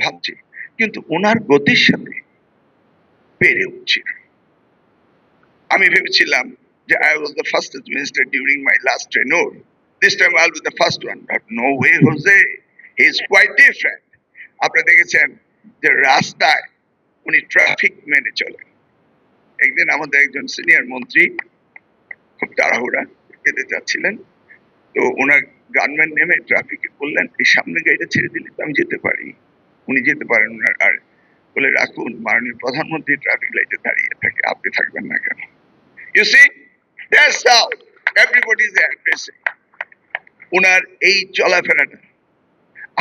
ভাবছি, কিন্তু ওনার গতির সাথে পেরে উঠছি না। আমি ভেবেছিলাম যে I was the fastest minister during my last tenure. This time I'll be the first one. But no way, Jose. He is quite different. আপনারা দেখেছেন যে রাস্তায় উনি ট্রাফিক মেনে চলেন। একদিন আমাদের একজন সিনিয়র মন্ত্রী খুব তাড়াহুড়া যেতে চাচ্ছিলেন, তো ওনার গানম্যান নেমে ট্রাফিকে বললেন, এই সামনে গাড়িটা ছেড়ে দিলে তো আমি যেতে পারি। উনি যেতে পারেন না, আর বলে রাখুন মাননীয় প্রধানমন্ত্রী ট্রাফিক লাইটে দাঁড়িয়ে থাকে, আপনি থাকবেন না কেন? You see, that's how everybody is addressing. ওনার এই চলাফেরাটা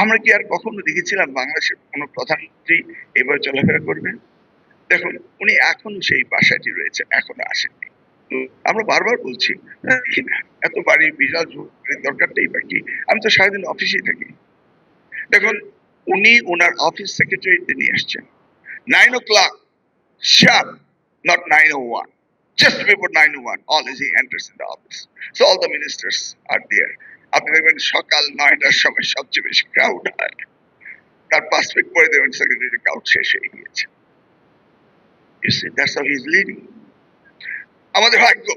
আমরা কি আর কখনো দেখেছিলাম বাংলাদেশের কোনো প্রধানমন্ত্রী এবার চলাফেরা করবেন? দেখুন, উনি এখনো সেই বাসাটি রয়েছে, এখনো আসেননি। আমরা বারবার বলছি এত বাড়ি বিশাল দরকারটাই বা কি? আমি তো সারাদিন অফিসেই থাকি। দেখুন, উনি ওনার অফিস সেক্রেটারিতে নিয়ে আসছেন 9 o'clock sharp, not 9:01. Just before 9:01, all as he enters in the office. So all the ministers are there. আপনি দেখবেন সকাল 9টার সময় সবচেয়ে বেশি ক্রাউড হয়। তার 5 মিনিট পরে দেখবেন সেক্রেটারি ক্রাউড শেষ হয়ে গিয়েছে। You see, that's how he's leading. আমাদের ভাগ্য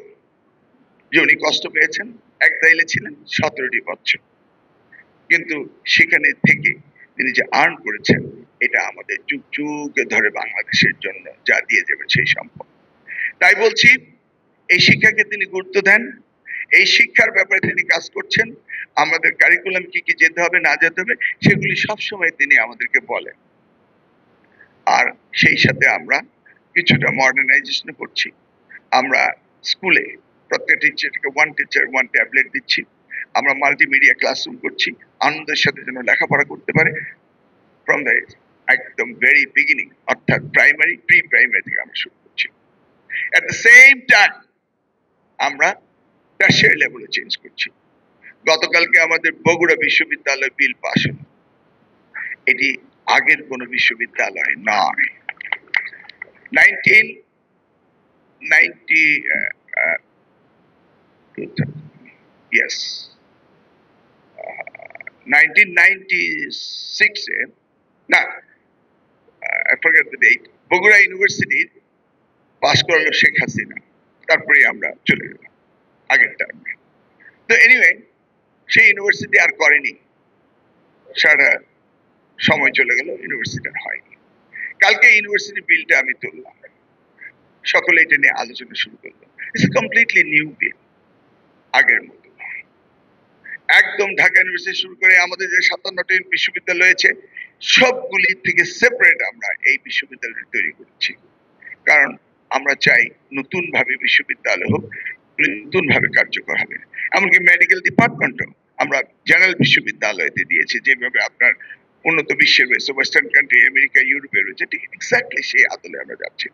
যে উনি কষ্ট পেয়েছেন, এক দাইলে ছিলেন 17টি বছর, কিন্তু সেখানে থেকে তিনি যে আর্ন করেছেন, এটা আমাদের যুগ যুগে ধরে বাংলাদেশের জন্য যা দিয়ে যাবে সেই সম্পদ। তাই বলছি, এই শিক্ষাকে তিনি গুরুত্ব দেন, এই শিক্ষার ব্যাপারে তিনি কাজ করছেন। আমাদের কারিকুলাম কি কি যেতে হবে না যেতে হবে সেগুলি সবসময় তিনি আমাদেরকে বলেন, আর সেই সাথে আমরা কিছুটা মডার্নাইজেশন করছি। আমরা স্কুলে প্রত্যেক টিচারকে ওয়ান টিচার ওয়ান ট্যাবলেট দিচ্ছি। আমরা মাল্টিমিডিয়া ক্লাসরুম করছি, আনন্দের সাথে যেন লেখাপড়া করতে পারে। ফ্রম দ্য একদম ভেরি বিগিনিং, অর্থাৎ প্রাইমারি প্রি প্রাইমারি থেকে আমরা শুরু করছি। এট দ্য সেম টাইম আমরা টারশিয়ারি লেভেলে চেঞ্জ করছি। গতকালকে আমাদের বগুড়া বিশ্ববিদ্যালয় বিল পাস হলো। এটি আগের কোন বিশ্ববিদ্যালয় নয়। 1990 yes 1996 এ না, I forget the date, Bogura university pass করালো শেখ হাসিনা, তারপরে আমরা চলে গেলাম আগের টার্মে। তো এনিওয়ে, সেই ইউনিভার্সিটি আর করেনি, সারা সময় চলে গেল, ইউনিভার্সিটি আর হয়নি। কালকে ইউনিভার্সিটি বিলটা আমি তুললাম, সকলে এটা নিয়ে আলোচনা শুরু করলো। ইটস কমপ্লিটলি নিউ বিল, আগের মতো একদম। ঢাকা ইউনিভার্সিটি শুরু করে আমাদের যে 57টি বিশ্ববিদ্যালয় আছে, সবগুলি থেকে সেপারেট আমরা এই বিশ্ববিদ্যালয় তৈরি করেছি। কারণ আমরা চাই নতুন ভাবে বিশ্ববিদ্যালয় হোক, নতুন ভাবে কার্যকর হবে। এমনকি মেডিকেল ডিপার্টমেন্টও আমরা জেনারেল বিশ্ববিদ্যালয়তে দিয়েছি, যেভাবে আপনার উন্নত বিশ্বের রয়েছে, ওয়েস্টার্ন কান্ট্রি, আমেরিকা, ইউরোপে রয়েছে, ঠিক এক্স্যাক্টলি সেই আদলে আমরা যাচ্ছি।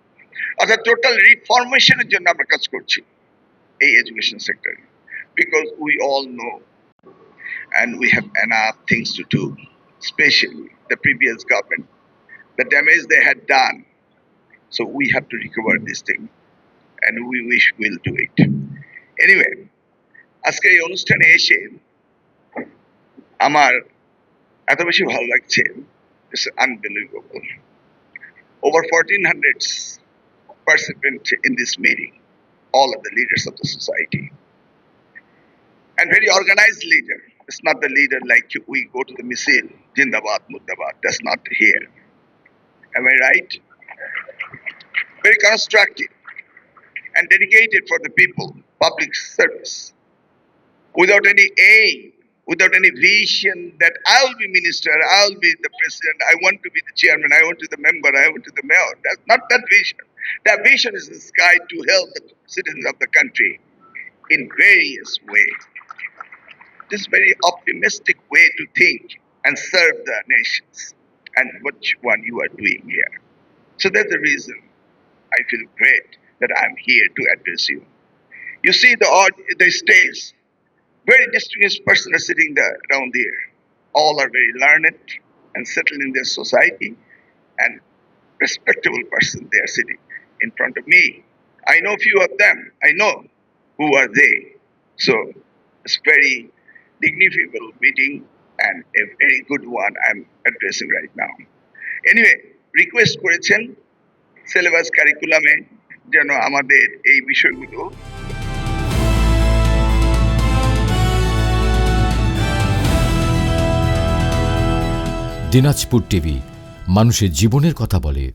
অর্থাৎ টোটাল রিফরমেশনের জন্য আমরা কাজ করছি এই এডুকেশন সেক্টরে, because we all know and we have enough things to do, especially the previous government, the damage they had done. So we have to recover this thing, and we wish we'll do it. Anyway, আজকে এই অনুষ্ঠানে এসে আমার এত বেশি ভালো লাগছে, it's unbelievable. Over 1400 participants in this meeting, all of the leaders of the society, and very organized leader. It's not the leader like we go to the missile, Jindabad, Murdabad. That's not here. Am I right? Very constructive and dedicated for the people, public service, without any aim, without any vision that I'll be minister, I'll be the president, I want to be the chairman, I want to be the member, I want to be the mayor. That's not that vision. That vision is the sky to help the citizens of the country in various ways. This very optimistic way to think and serve the nations, and which one you are doing here. So that's the reason I feel great that I'm here to address you. You see the stage, very distinguished person are sitting there down there. All are very learned and settled in their society, and respectable person they are sitting in front of me. I know few of them. I know who are they. So it's very dignifiable meeting and a very good one I'm addressing right now. Anyway request করেছেন syllabus কারিকুলামে যেন আমাদের এই বিষয়গুলো Dinajpur TV, মানুষের জীবনের কথা বলে।